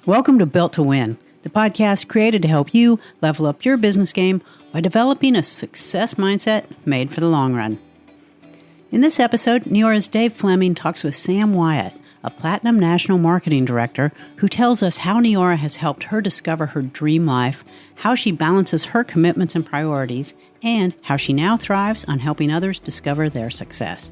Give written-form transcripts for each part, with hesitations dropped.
Welcome to Built to Win, the podcast created to help you level up your business game by developing a success mindset made for the long run. In this episode, Neora's Dave Fleming talks with Sam Wyatt, a Platinum National Marketing Director, who tells us how Neora has helped her discover her dream life, how she balances her commitments and priorities, and how she now thrives on helping others discover their success.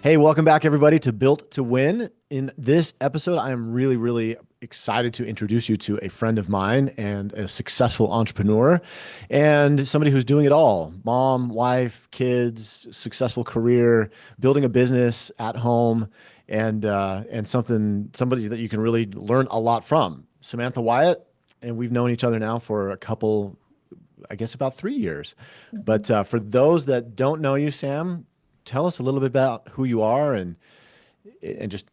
Hey, welcome back, everybody, to Built to Win. In this episode, I am really excited to introduce you to a friend of mine and a successful entrepreneur and somebody who's doing it all. Mom, wife, kids, successful career, building a business at home, and somebody that you can really learn a lot from. Samantha Wyatt, and we've known each other now for a couple, I guess about 3 years. But for those that don't know you, Sam, tell us a little bit about who you are and just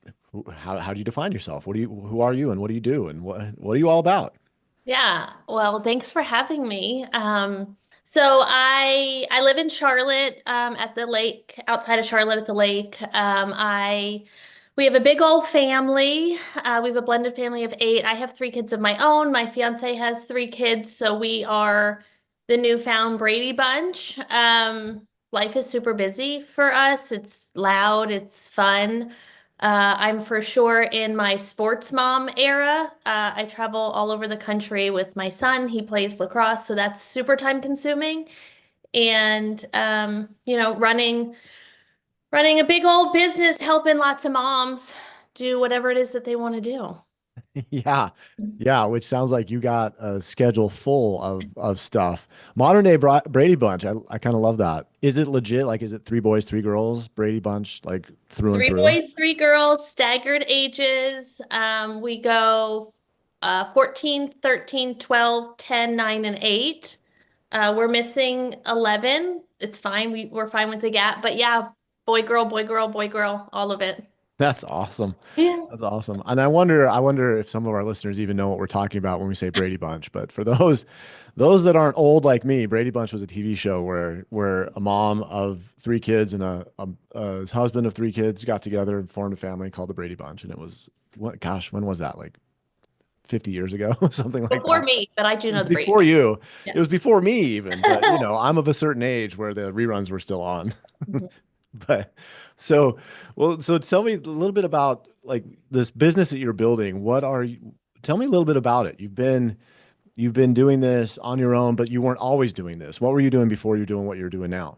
how do you define yourself? Who are you and what do you do and what are you all about? Yeah, well, thanks for having me. So I live in Charlotte, at the lake, outside of Charlotte at the lake. We have a big old family. We have a blended family of 8. I have 3 kids of my own. My fiance has 3 kids, so we are the newfound Brady Bunch. Life is super busy for us. It's loud, it's fun. I'm for sure in my sports mom era. I travel all over the country with my son. He plays lacrosse, so that's super time consuming. And running a big old business, helping lots of moms do whatever it is that they want to do. Yeah, which sounds like you got a schedule full of stuff. Modern day Brady Bunch. I kind of love that. Is it legit? Like, is it 3 boys, 3 girls, Brady Bunch, like through and 3 through? boys, 3 girls, staggered ages. We go 14, 13, 12, 10, 9, and 8. We're missing 11. It's fine. We're fine with the gap. But yeah, boy, girl, boy, girl, boy, girl, all of it. That's awesome. Yeah. That's awesome. And I wonder if some of our listeners even know what we're talking about when we say Brady Bunch. But for those that aren't old like me, Brady Bunch was a TV show where a mom of 3 kids and a husband of 3 kids got together and formed a family called the Brady Bunch. And it was when was that? Like 50 years ago, something like Before that. me, but I do It know was the Brady before Bunch. you. Yeah. It was before me even, but I'm of a certain age where the reruns were still on. Mhm. But so tell me a little bit about like this business that you're building. Tell me a little bit about it. You've been doing this on your own, but you weren't always doing this. What were you doing before you're doing what you're doing now?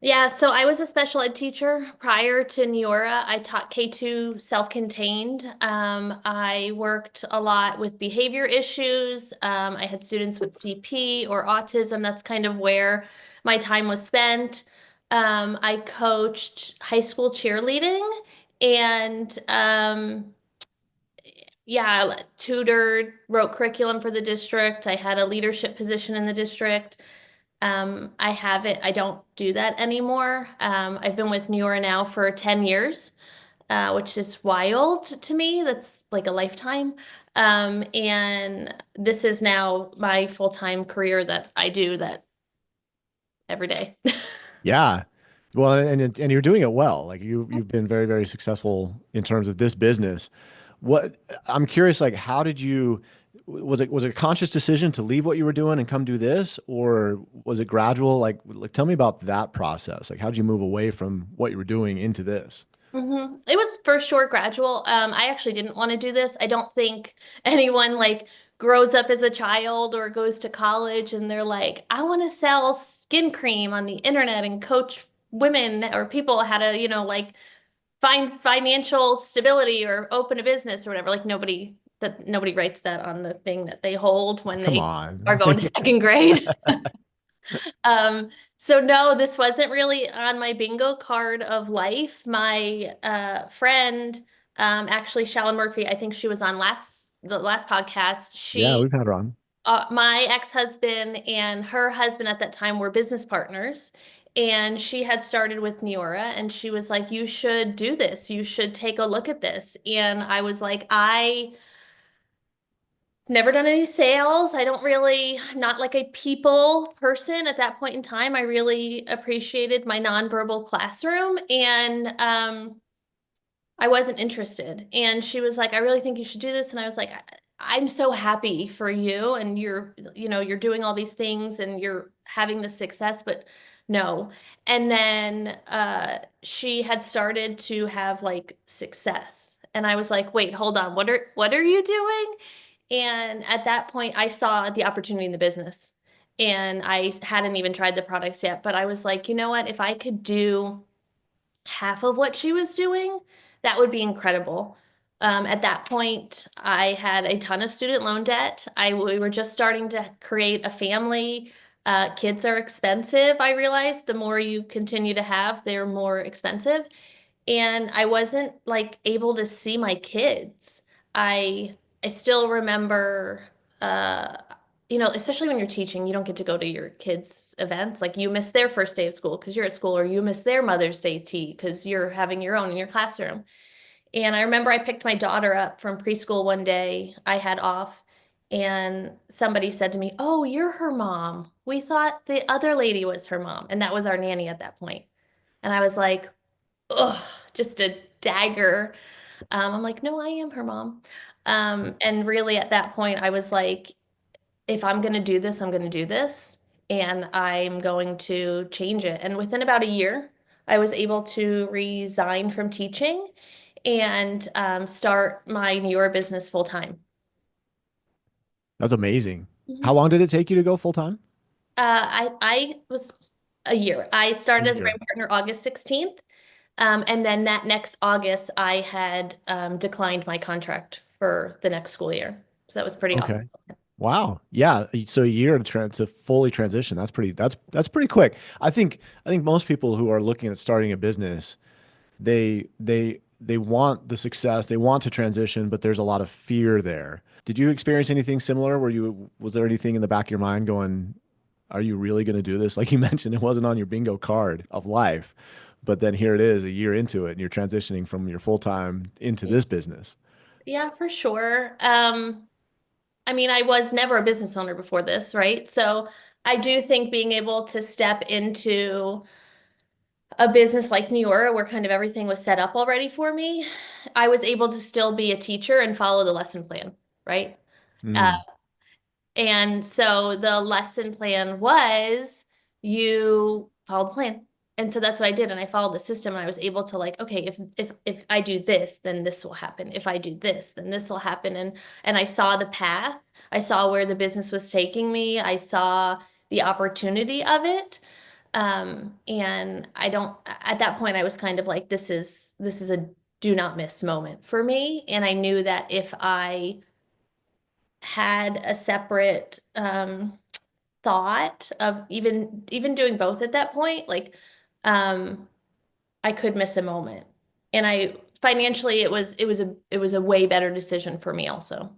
Yeah, so I was a special ed teacher prior to Neora. I taught K-2 self-contained. I worked a lot with behavior issues. I had students with CP or autism. That's kind of where my time was spent. I coached high school cheerleading and yeah, tutored, wrote curriculum for the district. I had a leadership position in the district. I don't do that anymore. I've been with Neora now for 10 years, which is wild to me. That's like a lifetime. And this is now my full-time career that I do that every day. Yeah. Well, and you're doing it well. Like you've been very successful in terms of this business. What I'm curious, like, how did you, was it a conscious decision to leave what you were doing and come do this, or was it gradual? Like tell me about that process. Like, how did you move away from what you were doing into this? It was for sure gradual. I actually didn't want to do this. I don't think anyone like grows up as a child or goes to college and they're like, I want to sell skin cream on the internet and coach women or people how to, like find financial stability or open a business or whatever. Like nobody writes that on the thing that they hold when Come they on. are going to second grade. So no, this wasn't really on my bingo card of life. My friend, actually Shalyn Murphy, I think she was on the last podcast. Yeah, we've had her on. My ex-husband and her husband at that time were business partners, and she had started with Neora, and she was like, "You should do this. You should take a look at this." And I was like, I never done any sales. Not like a people person at that point in time. I really appreciated my nonverbal classroom. And I wasn't interested. And she was like, I really think you should do this. And I was like, I'm so happy for you. And you're doing all these things and you're having this success, but no. And then she had started to have like success. And I was like, wait, hold on. What are you doing? And at that point, I saw the opportunity in the business. And I hadn't even tried the products yet, but I was like, you know what? If I could do half of what she was doing, that would be incredible. At that point, I had a ton of student loan debt. We were just starting to create a family. Kids are expensive, I realized. The more you continue to have, they're more expensive. And I wasn't like able to see my kids. I I still remember uh especially when you're teaching, you don't get to go to your kids' events. Like you miss their first day of school because you're at school, or you miss their Mother's Day tea because you're having your own in your classroom. And I remember I picked my daughter up from preschool one day. I had off, and somebody said to me, "Oh, you're her mom. We thought the other lady was her mom." And that was our nanny at that point. And I was like, ugh, just a dagger. I'm like, no, I am her mom. And really at that point, I was like, if I'm going to do this, I'm going to do this, and I'm going to change it. And within about a year, I was able to resign from teaching and start my Neora business full time. That's amazing. Mhm. How long did it take you to go full time? I was a year. I A started as year. brand partner August 16th. And then that next August, I had declined my contract for the next school year. So that was pretty awesome. Okay. Wow. Yeah. So a year to fully transition. That's pretty quick. I think most people who are looking at starting a business, they want the success, they want to transition, but there's a lot of fear there. Did you experience anything similar? Was there anything in the back of your mind going, are you really going to do this? Like you mentioned, it wasn't on your bingo card of life, but then here it is a year into it and you're transitioning from your full time into this business. Yeah, for sure. I mean, I was never a business owner before this, right? So I do think being able to step into a business like Neora, where kind of everything was set up already for me, I was able to still be a teacher and follow the lesson plan, right? Uh, Mm, And so the lesson plan was you follow the plan. And so that's what I did. And I followed the system, and I was able to like, okay, if I do this, then this will happen. If I do this, then this will happen. And I saw the path. I saw where the business was taking me. I saw the opportunity of it. And I don't at that point I was kind of like, this is a do not miss moment for me. And I knew that if I had a separate thought of even doing both at that point, like um I could miss a moment. And I financially it was a way better decision for me also.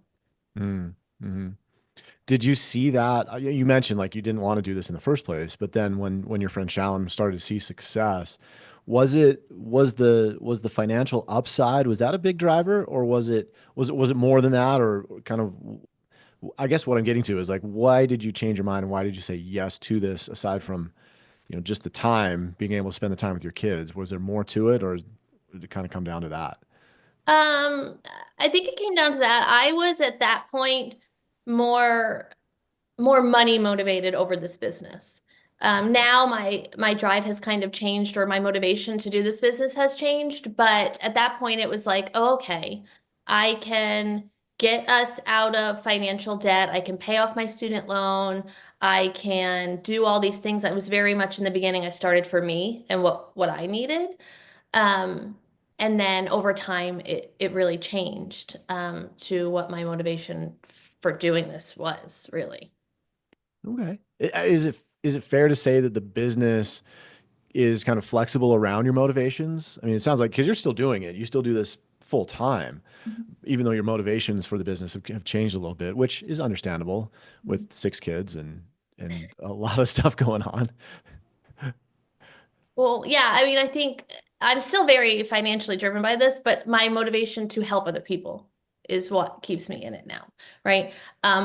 mm, mm. Did you see that? You mentioned like you didn't want to do this in the first place, but then when your friend Shalom started to see success, was the financial upside, was that a big driver, or was it more than that, or kind of I guess what I'm getting to is like why did you change your mind and why did you say yes to this aside from, just the time, being able to spend the time with your kids? Was there more to it, or did it kind of come down to that? Um I think it came down to that. I was at that point more more money motivated over this business. Now my drive has kind of changed, or my motivation to do this business has changed. But at that point, it was like, oh, okay, I can get us out of financial debt. I can pay off my student loan. I can do all these things. I was very much in the beginning. I started for me and what I needed. Um, and then over time, it really changed to what my motivation for doing this was really. Okay. Is it fair to say that the business is kind of flexible around your motivations? I mean, it sounds like because you're still doing it, you still do this full time, even though your motivations for the business have changed a little bit, which is understandable with six kids and a lot of stuff going on. Well, yeah, I mean, I think I'm still very financially driven by this, but my motivation to help other people is what keeps me in it now, right?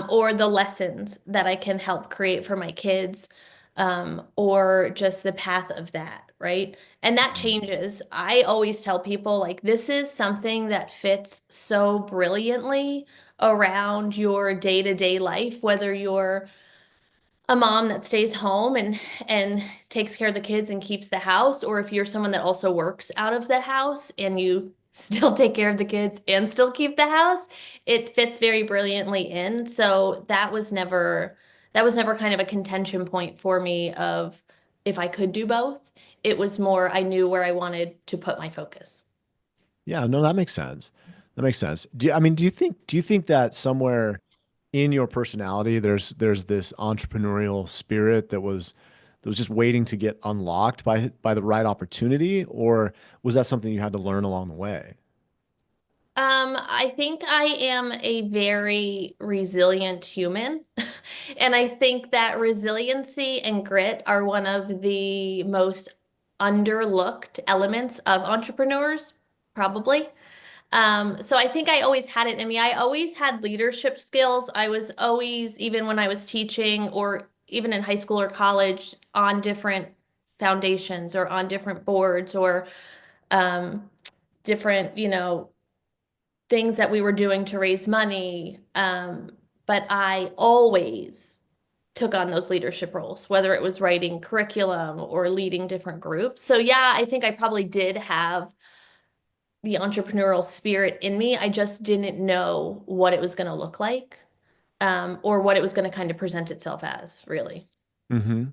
Or the lessons that I can help create for my kids, or just the path of that. right? And that Mhm. changes. I always tell people like this is something that fits so brilliantly around your day-to-day life, whether you're a mom that stays home and takes care of the kids and keeps the house, or if you're someone that also works out of the house and you still take care of the kids and still keep the house, it fits very brilliantly in. So that was never kind of a contention point for me of if I could do both. It was more I knew where I wanted to put my focus. Yeah, no, that makes sense. That makes sense. Do you think that somewhere in your personality there's this entrepreneurial spirit that was just waiting to get unlocked by the right opportunity, or was that something you had to learn along the way? I think I am a very resilient human. And I think that resiliency and grit are one of the most underlooked elements of entrepreneurs, probably. So I think I always had it in me. I always had leadership skills. I was always, even when I was teaching or even in high school or college, on different foundations or on different boards or um, different, things that we were doing to raise money. But I always took on those leadership roles, whether it was writing curriculum or leading different groups. So, yeah, I think I probably did have the entrepreneurial spirit in me. I just didn't know what it was going to look like, or what it was going to kind of present itself as, really. Mm-hmm.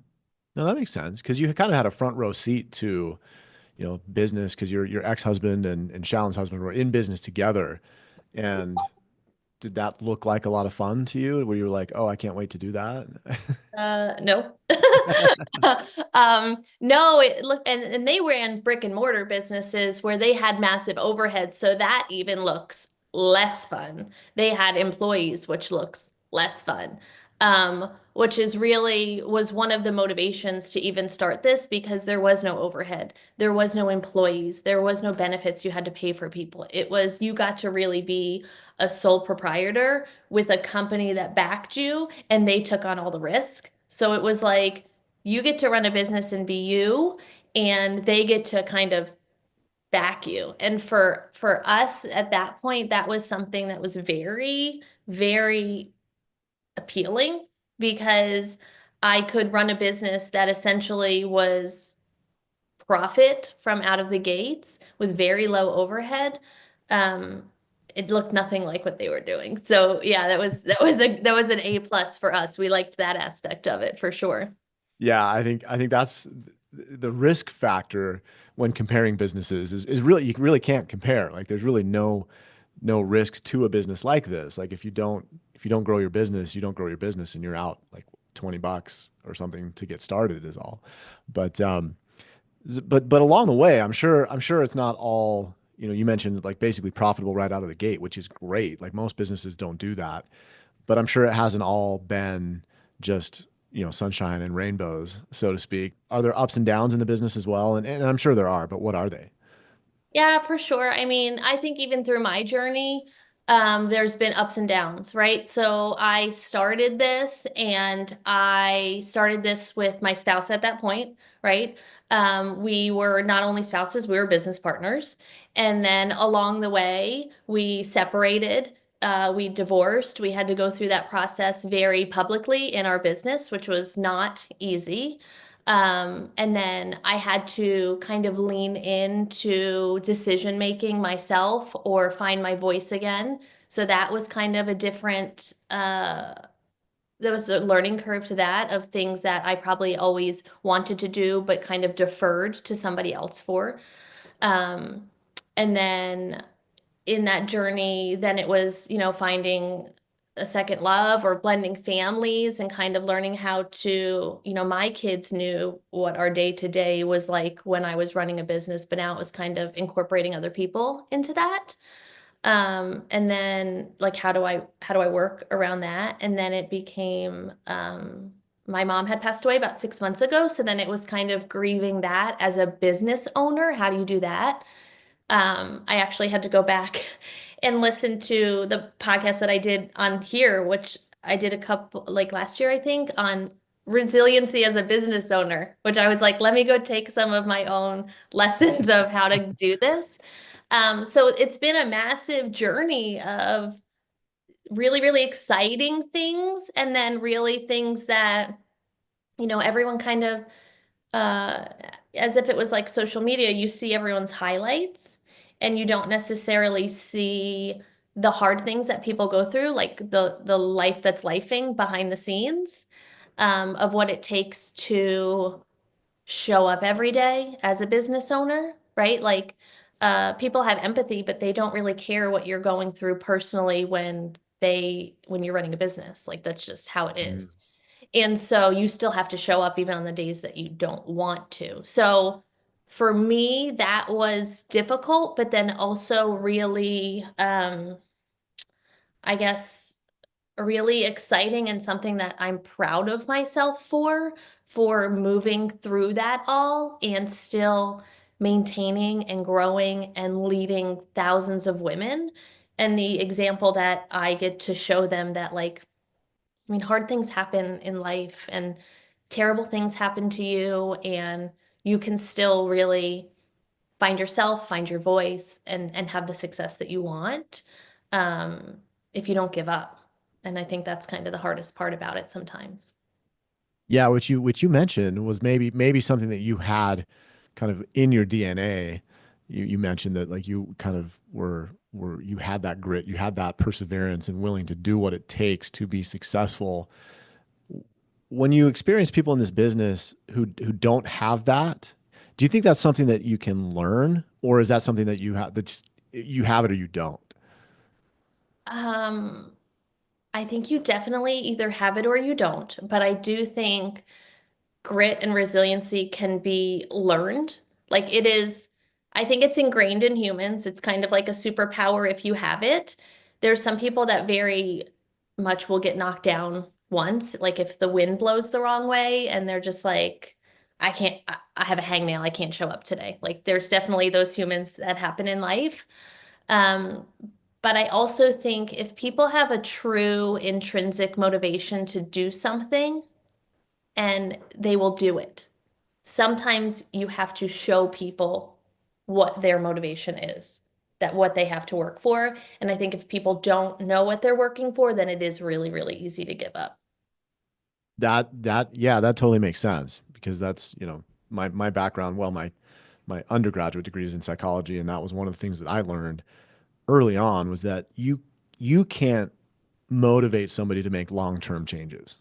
No, that makes sense because you kind of had a front row seat to, business because your ex-husband and Shallon's husband were in business together. And did that look like a lot of fun to you? Where you were like, oh, I can't wait to do that? No. No, and they ran brick and mortar businesses where they had massive overhead, so that even looks less fun. They had employees, which looks less fun. Which is really was one of the motivations to even start this because there was no overhead. There was no employees. There was no benefits you had to pay for people. It was you got to really be a sole proprietor with a company that backed you and they took on all the risk. So it was like you get to run a business and be you, and they get to kind of back you. And for us at that point, that was something that was very, very appealing because I could run a business that essentially was profit from out of the gates with very low overhead. Um, it looked nothing like what they were doing. So yeah, that was an A plus for us. We liked that aspect of it for sure. Yeah, I think that's the risk factor when comparing businesses is really you really can't compare. Like there's really no risk to a business like this. Like if you don't grow your business, you don't grow your business and you're out like $20 or something to get started is all. But but along the way, I'm sure it's not all, you mentioned like basically profitable right out of the gate, which is great. Like most businesses don't do that, but I'm sure it hasn't all been just, sunshine and rainbows, so to speak. Are there ups and downs in the business as well? And I'm sure there are, but what are they? Yeah, for sure. I mean, I think even through my journey, there's been ups and downs, right? So I started this with my spouse at that point, right? We were not only spouses, we were business partners. And then along the way, we separated, we divorced. We had to go through that process very publicly in our business, which was not easy. And then I had to kind of lean into decision making myself or find my voice again. So that was kind of a different, there was a learning curve to that of things that I probably always wanted to do, but kind of deferred to somebody else for. Um, and then in that journey, then it was, finding a second love or blending families and kind of learning how to, my kids knew what our day to day was like when I was running a business, but now it was kind of incorporating other people into that. And then like how do I work around that? And then it became my mom had passed away about 6 months ago. So then it was kind of grieving that as a business owner. How do you do that? I actually had to go back and listen to the podcast that I did on here, which I did a couple like last year, I think, on resiliency as a business owner, which I was like, let me go take some of my own lessons of how to do this. So it's been a massive journey of really, really exciting things and then really things that, everyone kind of uh, as if it was like social media, you see everyone's highlights and you don't necessarily see the hard things that people go through, like the life that's lifing behind the scenes, of what it takes to show up every day as a business owner, right? Like people have empathy, but they don't really care what you're going through personally when you're running a business. Like that's just how it Mm. is. And so you still have to show up even on the days that you don't want to. So for me, that was difficult, but then also really, I guess, really exciting and something that I'm proud of myself for moving through that all and still maintaining and growing and leading thousands of women. And the example that I get to show them that, like, I mean, hard things happen in life and terrible things happen to you, and you can still really find yourself, find your voice, and have the success that you want, um, if you don't give up. And I think that's kind of the hardest part about it sometimes. Yeah, which you mentioned was maybe something that you had kind of in your DNA. You mentioned that like you kind of were you had that grit, you had that perseverance and willing to do what it takes to be successful. When you experience people in this business who don't have that, do you think that's something that you can learn, or is that something that you have it or you don't? Um, I think you definitely either have it or you don't, but I do think grit and resiliency can be learned. Like it is, I think it's ingrained in humans. It's kind of like a superpower if you have it. There's some people that very much will get knocked down once, like if the wind blows the wrong way and they're just like, I can't, I have a hangnail, I can't show up today. Like there's definitely those humans that happen in life. Um, but I also think if people have a true intrinsic motivation to do something, and they will do it. Sometimes you have to show people what their motivation is, that what they have to work for. And I think if people don't know what they're working for, then it is really, really easy to give up. Yeah, that totally makes sense because that's, my background, well, my undergraduate degree is in psychology, and that was one of the things that I learned early on was that you can't motivate somebody to make long-term changes.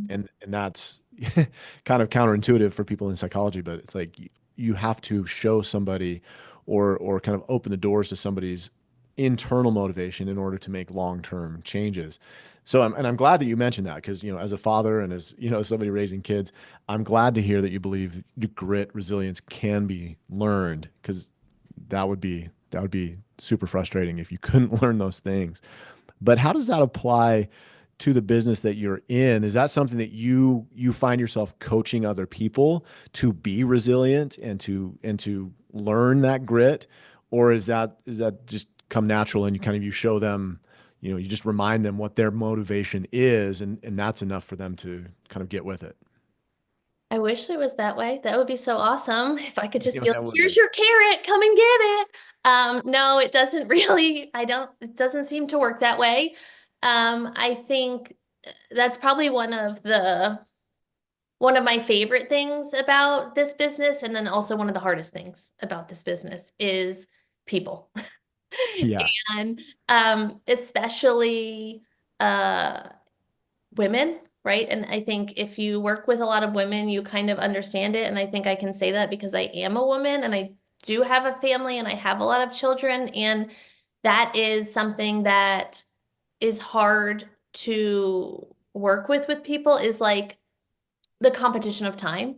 And that's kind of counterintuitive for people in psychology, but it's like you have to show somebody or kind of open the doors to somebody's internal motivation in order to make long-term changes. So I'm glad that you mentioned that because, as a father and as, somebody raising kids, I'm glad to hear that you believe grit, resilience can be learned because that would be super frustrating if you couldn't learn those things. But how does that apply to the business that you're in? Is that something that you find yourself coaching other people to be resilient and to learn that grit, or is that just come natural and you show them, you just remind them what their motivation is, and that's enough for them to kind of get with it? I wish it was that way. That would be so awesome if I could just be like, That would here's be. your carrot, come and get it. No, it doesn't really, it doesn't seem to work that way. I think that's probably one of my favorite things about this business, and then also one of the hardest things about this business is people. Yeah. And especially uh, women, right? And I think if you work with a lot of women, you kind of understand it. And I think I can say that because I am a woman and I do have a family and I have a lot of children. And that is something that is hard to work with people, is like the competition of time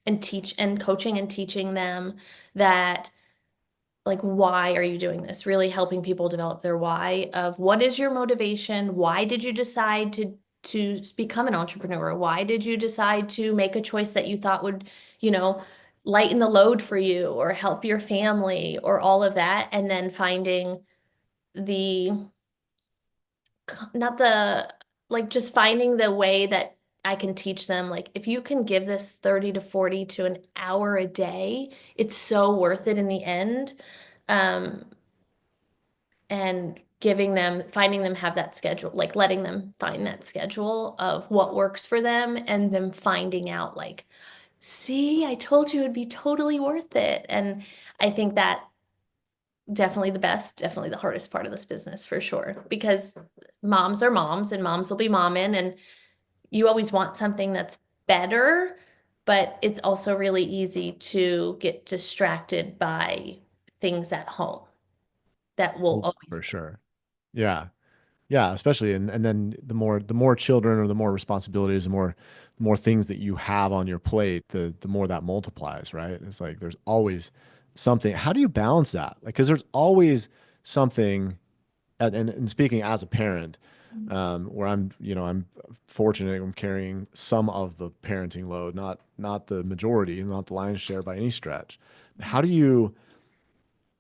and teach and coaching and teaching them that, like, why are you doing this? Really helping people develop their why of what is your motivation? Why did you decide to become an entrepreneur? Why did you decide to make a choice that you thought would, you know, lighten the load for you or help your family or all of that? And then finding the not the like just finding the way that I can teach them like if you can give this 30 to 40 to an hour a day, it's so worth it in the end. Um, and giving them, finding them have that schedule, like letting them find that schedule of what works for them and them finding out like, see, I told you it'd be totally worth it. And I think that definitely the best, definitely the hardest part of this business for sure, because moms are moms and moms will be momming and you always want something that's better, but it's also really easy to get distracted by things at home that will Oh, always for take. sure. Yeah. Yeah, especially and then the more children or the more responsibilities, the more things that you have on your plate, the more that multiplies, right? It's like there's always something. How do you balance that? Like, because there's always something, and speaking as a parent, where I'm fortunate, I'm carrying some of the parenting load, not the majority, not the lion's share by any stretch. How do you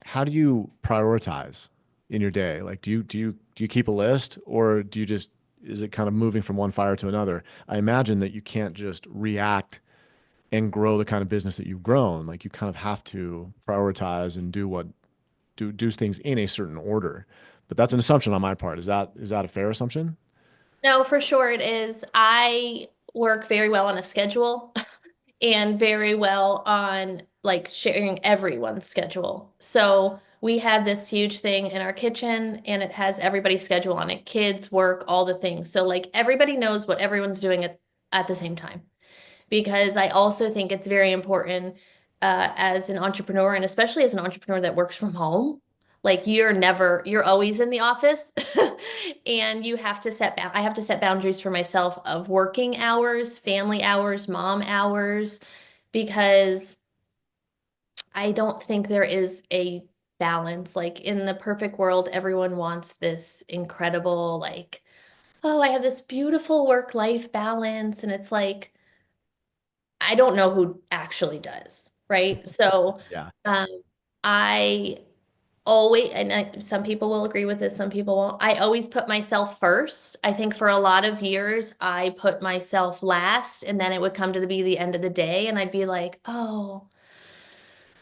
how do you prioritize in your day? Like, do you keep a list, or do you just is it kind of moving from one fire to another? I imagine that you can't just react and grow the kind of business that you've grown. Like, you kind of have to prioritize and do things in a certain order. But that's an assumption on my part. Is that a fair assumption? No, for sure it is. I work very well on a schedule and very well on like sharing everyone's schedule. So we have this huge thing in our kitchen and it has everybody's schedule on it, kids, work, all the things. So like everybody knows what everyone's doing at the same time because I also think it's very important as an entrepreneur and especially as an entrepreneur that works from home. Like you're always in the office and you have to I have to set boundaries for myself of working hours, family hours, mom hours, because I don't think there is a balance. Like in the perfect world, everyone wants this incredible, like, oh, I have this beautiful work-life balance. And it's like, I don't know who actually does, right? So Yeah. um, I always, some people will agree with this, some people won't. I always put myself first. I think for a lot of years, I put myself last, and then it would come to be the end of the day, and I'd be like, oh,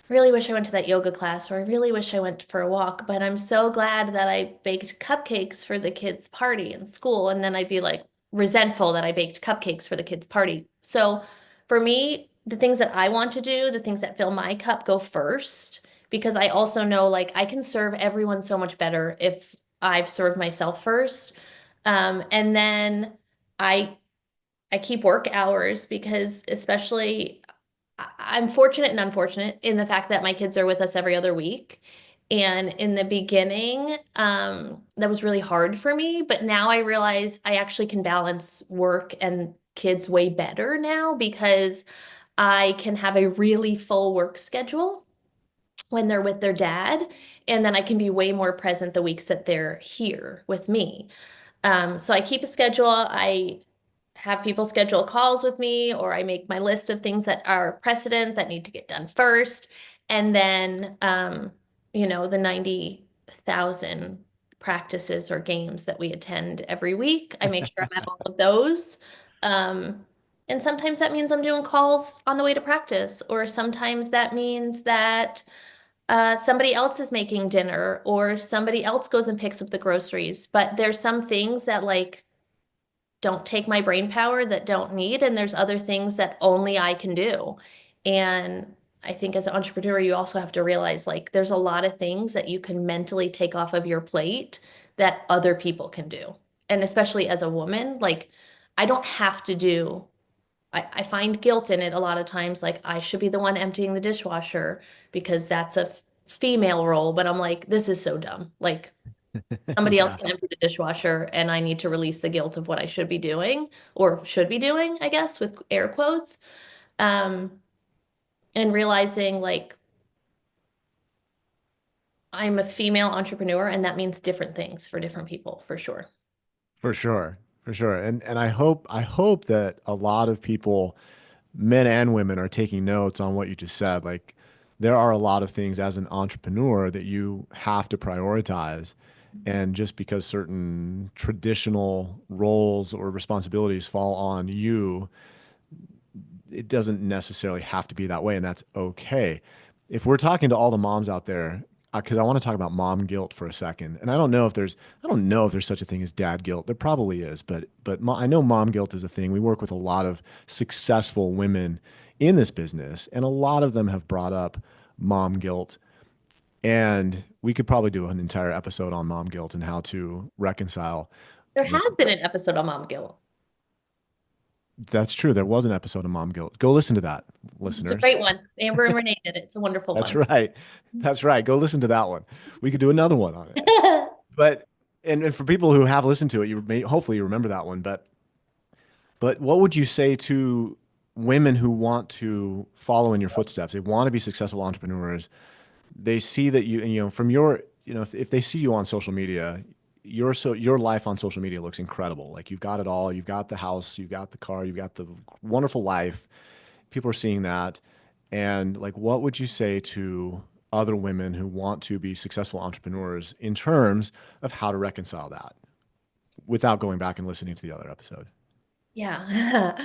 really wish I went to that yoga class, or I really wish I went for a walk, but I'm so glad that I baked cupcakes for the kids' party in school. And then I'd be like resentful that I baked cupcakes for the kids' party. So for me, the things that I want to do, the things that fill my cup go first, because I also know like I can serve everyone so much better if I've served myself first. And then I I keep work hours because especially I'm fortunate and unfortunate in the fact that my kids are with us every other week. And in the beginning, that was really hard for me. But now I realize I actually can balance work and kids way better now because I can have a really full work schedule when they're with their dad. And then I can be way more present the weeks that they're here with me. So I keep a schedule. I have people schedule calls with me, or I make my list of things that are precedent that need to get done first. And then, the 90,000 practices or games that we attend every week, I make sure I'm at all of those. Um, and sometimes that means I'm doing calls on the way to practice, or sometimes that means that somebody else is making dinner, or somebody else goes and picks up the groceries. But there's some things that like don't take my brain power that don't need, and there's other things that only I can do. And I think as an entrepreneur, you also have to realize like there's a lot of things that you can mentally take off of your plate that other people can do. And especially as a woman, like I don't have to do, I find guilt in it a lot of times. Like I should be the one emptying the dishwasher because that's a female role. But I'm like, this is so dumb. Like somebody else Yeah, can empty the dishwasher and I need to release the guilt of what I should be doing or should be doing, I guess, with air quotes. Um, and realizing like I'm a female entrepreneur and that means different things for different people for sure. for sure. For sure. And I hope that a lot of people, men and women, are taking notes on what you just said. Like, there are a lot of things as an entrepreneur that you have to prioritize. And just because certain traditional roles or responsibilities fall on you, it doesn't necessarily have to be that way, and that's okay. If we're talking to all the moms out there, because I want to talk about mom guilt for a second, and I don't know if there's such a thing as dad guilt. There probably is, but I know mom guilt is a thing. We work with a lot of successful women in this business, and a lot of them have brought up mom guilt. And we could probably do an entire episode on mom guilt and how to reconcile. There You know, has been an episode on Mom Guilt. that's true. There was an episode of mom guilt. Go listen to that, It's a listeners. great one. Amber and Renee did it. It's a wonderful That's one. right. That's right. Go listen to that one. We could do another one on it. But and for people who have listened to it, you may hopefully you remember that one. But what would you say to women who want to follow in your footsteps? They want to be successful entrepreneurs. They see that from your, if they see you on social media, your life on social media looks incredible. Like you've got it all. You've got the house, you've got the car, you've got the wonderful life. People are seeing that. And like, what would you say to other women who want to be successful entrepreneurs in terms of how to reconcile that without going back and listening to the other episode? Yeah.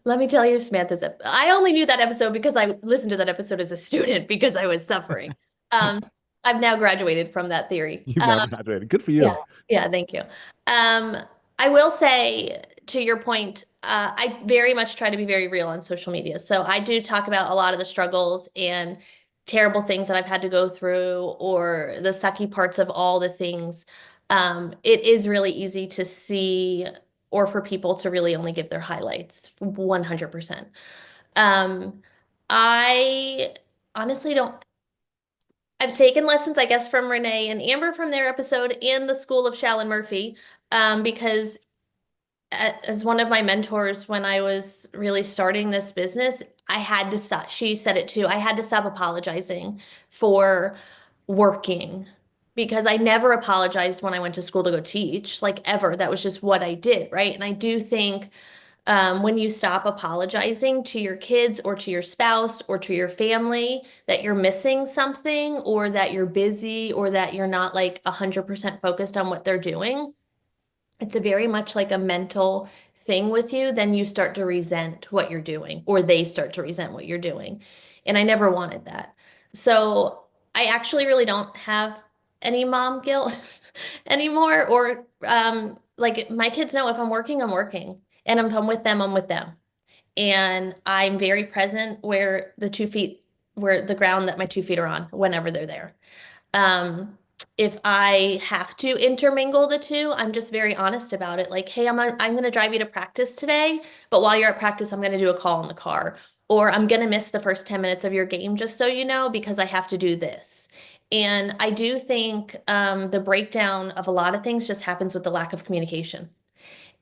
Let me tell you, Samantha's. I only knew that episode because I listened to that episode as a student because I was suffering. Um, I've now graduated from that theory. You've now graduated. Good for Yeah. you. Yeah, thank you. Um, I will say to your point, I very much try to be very real on social media. So I do talk about a lot of the struggles and terrible things that I've had to go through or the sucky parts of all the things. It is really easy to see or for people to really only give their highlights 100%. Um, I honestly don't I've taken lessons, I guess, from Renee and Amber from their episode and the School of Shallon Murphy, because as one of my mentors when I was really starting this business, I had to stop. She said it too. I had to stop apologizing for working because I never apologized when I went to school to go teach, like ever. That was just what I did, right? And I do think when you stop apologizing to your kids or to your spouse or to your family that you're missing something or that you're busy or that you're not like 100% focused on what they're doing, it's a very much like a mental thing with you, then you start to resent what you're doing, or they start to resent what you're doing. And I never wanted that. So I actually really don't have any mom guilt anymore. Or like my kids know if I'm working, I'm working. And if I'm with them, I'm with them. And I'm very present where where the ground that my 2 feet are on, whenever they're there. Um, if I have to intermingle the two, I'm just very honest about it. Like, hey, I'm going to drive you to practice today, but while you're at practice, I'm going to do a call in the car, or I'm going to miss the first 10 minutes of your game, just so you know, because I have to do this. And I do think the breakdown of a lot of things just happens with the lack of communication.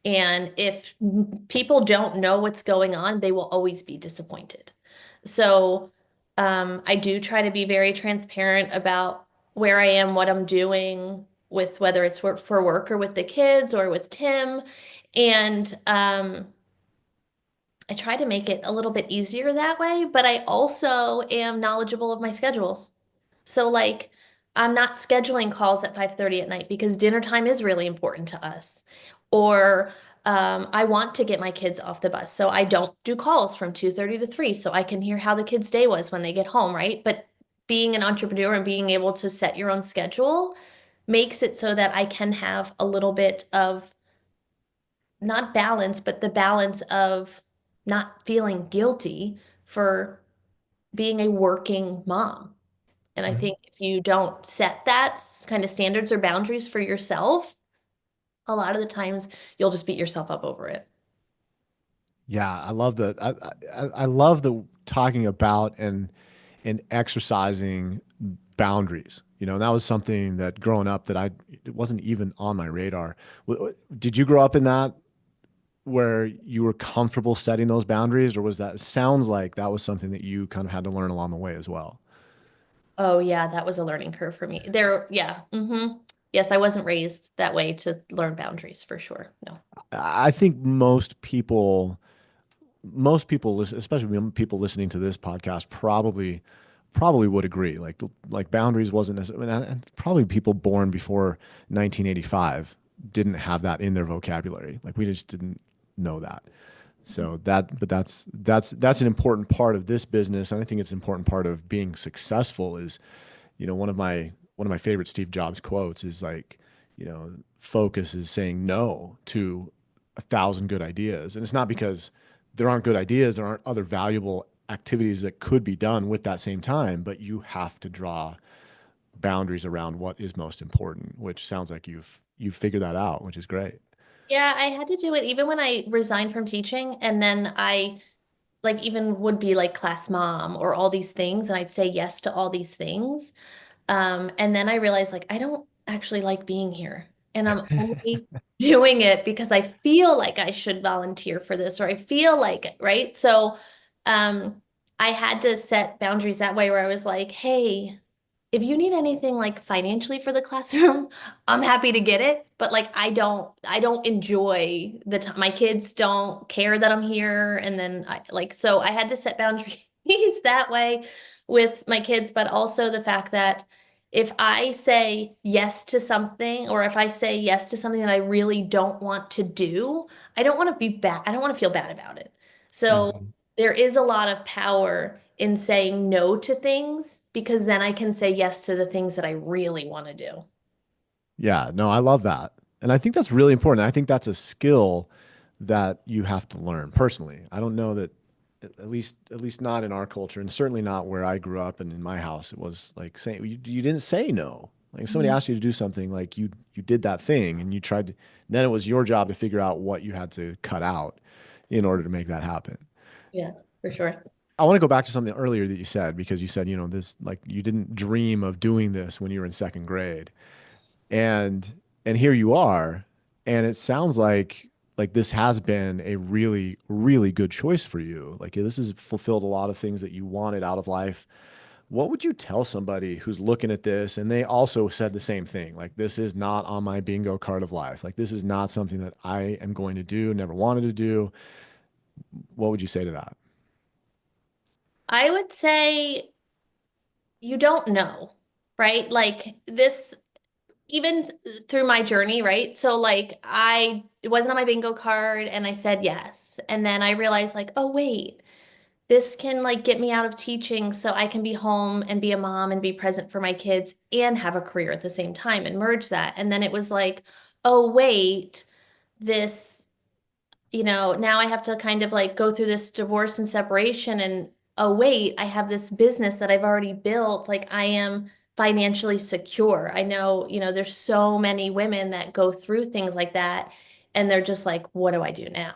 And if people don't know what's going on, they will always be disappointed. So I do try to be very transparent about where I am, what I'm doing with whether it's for work or with the kids or with Tim. And I try to make it a little bit easier that way, but I also am knowledgeable of my schedules. So like I'm not scheduling calls at 5:30 at night because dinner time is really important to us. Or I want to get my kids off the bus. So I don't do calls from 2:30 to 3 so I can hear how the kids' day was when they get home, right? But being an entrepreneur and being able to set your own schedule makes it so that I can have a little bit of not balance, but the balance of not feeling guilty for being a working mom. And I Mhm. think if you don't set that kind of standards or boundaries for yourself, a lot of the times you'll just beat yourself up over it. Yeah, I love the talking about and exercising boundaries. And that was something that growing up that it wasn't even on my radar. Did you grow up in that where you were comfortable setting those boundaries, or was that sounds like that was something that you kind of had to learn along the way as well? Oh yeah, that was a learning curve for me. There, yeah. Yes, I wasn't raised that way to learn boundaries for sure. No. I think most people, especially people listening to this podcast, probably probably would agree. Like boundaries wasn't necessarily, and probably people born before 1985 didn't have that in their vocabulary. Like we just didn't know that. So that's an important part of this business, and I think it's an important part of being successful. Is one of my favorite Steve Jobs quotes is like, focus is saying no to 1,000 good ideas, and it's not because there aren't good ideas, there aren't other valuable activities that could be done with that same time, but you have to draw boundaries around what is most important, which sounds like you've figured that out, which is great. Yeah, I had to do it even when I resigned from teaching, and then I like even would be like class mom or all these things, and I'd say yes to all these things. And then I realized like I don't actually like being here. And I'm only doing it because I feel like I should volunteer for this or I feel like it, right? So I had to set boundaries that way where I was like, hey, if you need anything like financially for the classroom, I'm happy to get it. But like I don't enjoy the time. My kids don't care that I'm here. And then so I had to set boundaries that way with my kids, but also the fact that if I say yes to something, or if I say yes to something that I really don't want to do, I don't want to be bad. I don't want to feel bad about it. So Mhm. there is a lot of power in saying no to things because then I can say yes to the things that I really want to do. Yeah, no, I love that. And I think that's really important. I think that's a skill that you have to learn personally. I don't know that at least not in our culture, and certainly not where I grew up and in my house. It was like saying you didn't say no. Like if somebody Mhm. asked you to do something, like you did that thing and you tried to, then it was your job to figure out what you had to cut out in order to make that happen. Yeah, for sure. I want to go back to something earlier that you said, because you said, this, like, you didn't dream of doing this when you were in second grade. And here you are, and it sounds like this has been a really, really good choice for you. Like this has fulfilled a lot of things that you wanted out of life. What would you tell somebody who's looking at this and they also said the same thing? Like, this is not on my bingo card of life. Like, this is not something that I am going to do, never wanted to do. What would you say to that? I would say you don't know, right? Like this, even through my journey, right? So like it wasn't on my bingo card and I said yes. And then I realized like, oh wait, this can like get me out of teaching so I can be home and be a mom and be present for my kids and have a career at the same time and merge that. And then it was like, oh wait, this now I have to kind of like go through this divorce and separation and oh wait, I have this business that I've already built. Like I am financially secure. I know, there's so many women that go through things like that and they're just like, what do I do now?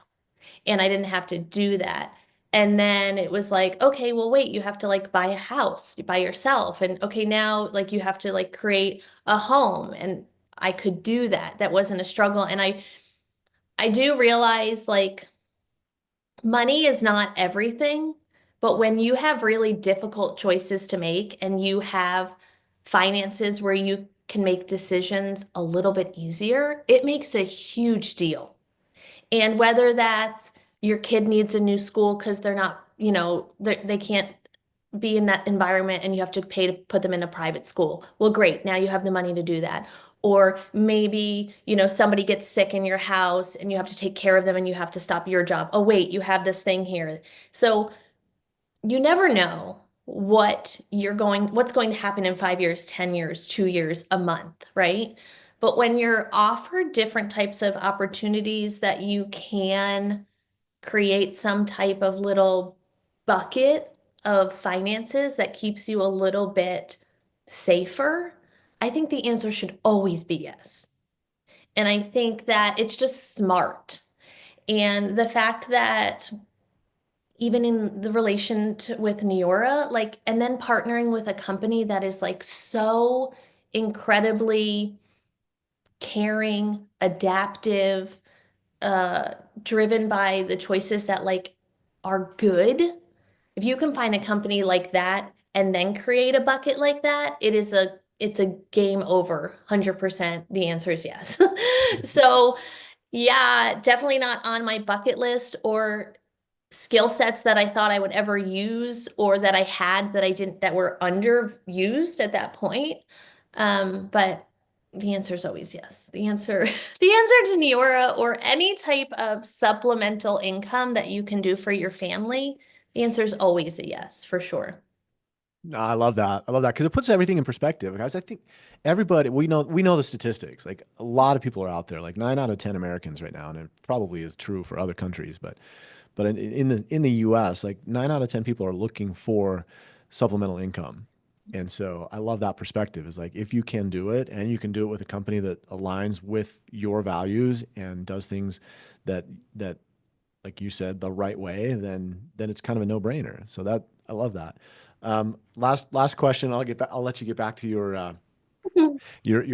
And I didn't have to do that. And then it was like, okay, well, wait, you have to like buy a house by yourself. And okay, now like you have to like create a home. And I could do that. That wasn't a struggle. And I do realize like money is not everything, but when you have really difficult choices to make and you have finances where you can make decisions a little bit easier, it makes a huge deal. And whether that's your kid needs a new school because they're not, they can't be in that environment and you have to pay to put them in a private school. Well, great. Now you have the money to do that. Or maybe, somebody gets sick in your house and you have to take care of them and you have to stop your job. Oh, wait, you have this thing here. So you never know what's going to happen in 5 years, 10 years, 2 years, a month, right? But when you're offered different types of opportunities that you can create some type of little bucket of finances that keeps you a little bit safer, I think the answer should always be yes. And I think that it's just smart. And the fact that even in the with Neora, like, and then partnering with a company that is like so incredibly caring, adaptive, uh, driven by the choices that like are good. If you can find a company like that and then create a bucket like that, it's a game over. 100%. The answer is yes. So, yeah, definitely not on my bucket list or skill sets that I thought I would ever use or that I had that I didn't, that were underused at that point. But the answer is always yes. The answer to Neora or any type of supplemental income that you can do for your family, the answer is always a yes, for sure. No, I love that. I love that because it puts everything in perspective, guys. I think everybody we know the statistics. Like a lot of people are out there, like 9 out of 10 Americans right now, and it probably is true for other countries, but in the U.S., like 9 out of 10 people are looking for supplemental income, and so I love that perspective. Is like if you can do it, and you can do it with a company that aligns with your values and does things that like you said the right way, then it's kind of a no brainer. So that I love that. Last question. I'll let you get back to your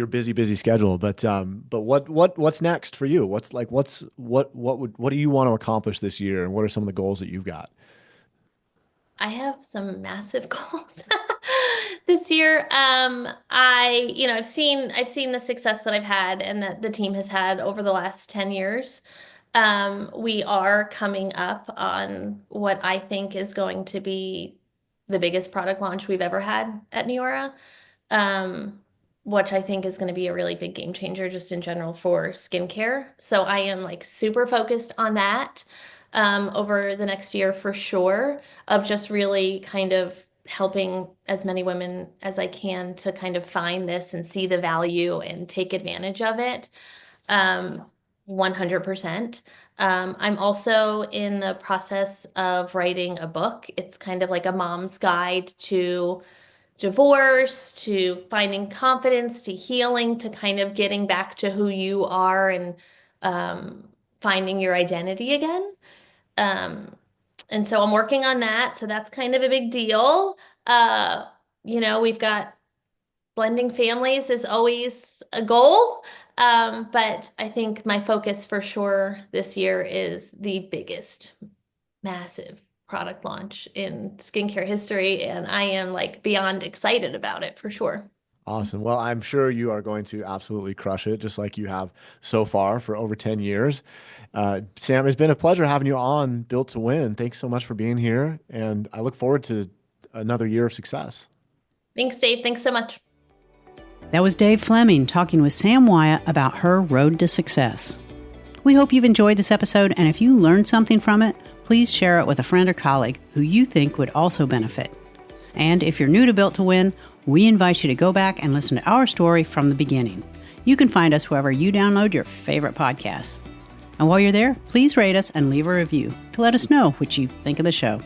busy schedule. But what's next for you? What do you want to accomplish this year, and what are some of the goals that you've got? I have some massive goals this year. I've seen the success that I've had and that the team has had over the last 10 years. We are coming up on what I think is going to be the biggest product launch we've ever had at Neora, um, which I think is going to be a really big game changer just in general for skincare. So I am like super focused on that over the next year for sure, of just really kind of helping as many women as I can to kind of find this and see the value and take advantage of it. 100%. I'm also in the process of writing a book. It's kind of like a mom's guide to divorce, to finding confidence, to healing, to kind of getting back to who you are and finding your identity again. Um, and so I'm working on that. So that's kind of a big deal. We've got blending families is always a goal. But I think my focus for sure this year is the biggest, massive product launch in skincare history. And I am like beyond excited about it for sure. Awesome. Well, I'm sure you are going to absolutely crush it, just like you have so far for over 10 years. Sam, it's been a pleasure having you on Built to Win. Thanks so much for being here, and I look forward to another year of success. Thanks, Dave. Thanks so much. That was Dave Fleming talking with Sam Wyatt about her road to success. We hope you've enjoyed this episode, and if you learned something from it, please share it with a friend or colleague who you think would also benefit. And if you're new to Built to Win, we invite you to go back and listen to our story from the beginning. You can find us wherever you download your favorite podcasts. And while you're there, please rate us and leave a review to let us know what you think of the show.